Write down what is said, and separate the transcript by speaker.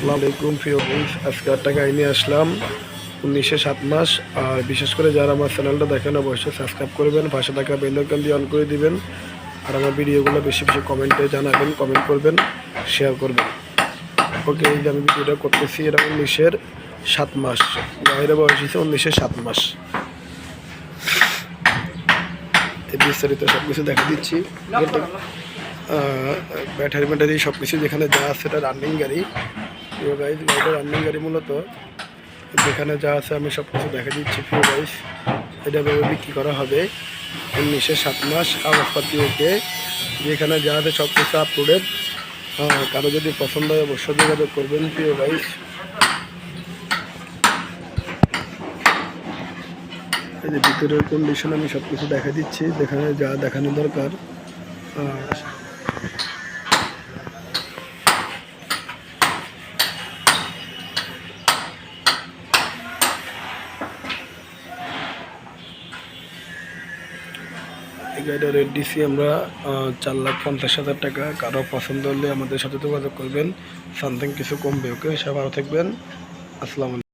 Speaker 1: আসসালামু আলাইকুম প্রিয় বন্ধু, আজকে একটা গাড়ি নিয়ে আসলাম 1907 মাস। আর বিশেষ করে যারা আমার চ্যানেলটা দেখেন অবশ্যই সাবস্ক্রাইব করবেন, পাশে থাকা বেল আইকন দিয়ে অন করে দিবেন। আর আমার ভিডিওগুলো বেশি বেশি কমেন্টে জানাবেন, কমেন্ট করবেন, শেয়ার করবেন। ওকে, এই যে আমি ভিডিওটা করতেছি, এটা 1907 মাস। গাড়ির বয়স হচ্ছে 1907 মাস। এই বিস্তারিত সব কিছু দেখা দিচ্ছি। ব্যাটারি সব কিছু যেখানে যা আছে এটা রানিং গাড়ি। প্রিয় গাইজ, গাড়িটা রানিং গাড়ি মূলত যেখানে যা আছে আমি সব কিছু দেখা দিচ্ছি। প্রিয় গাইজ, এটা ভেবে বিক্রি করা হবে 1907 মাস। কাগজপাতি ওকে, যেখানে যা আছে সব কিছু আপ টু ডেট। কারো যদি পছন্দ হয় অবশ্যই যোগাযোগ করবেন। প্রিয় গাইজ, এই যে ভিতরের কন্ডিশন আমি সব কিছু দেখা দিচ্ছি, যেখানে যা দেখানো দরকার। এই গাড়িটা রেট দিচ্ছি আমরা 4,50,000 টাকা। কারো পছন্দ হলে আমাদের সাথে যোগাযোগ করবেন, সামথিং কিছু কমবে। ওকে, সব ভালো থাকবেন। আসসালামু আলাইকুম।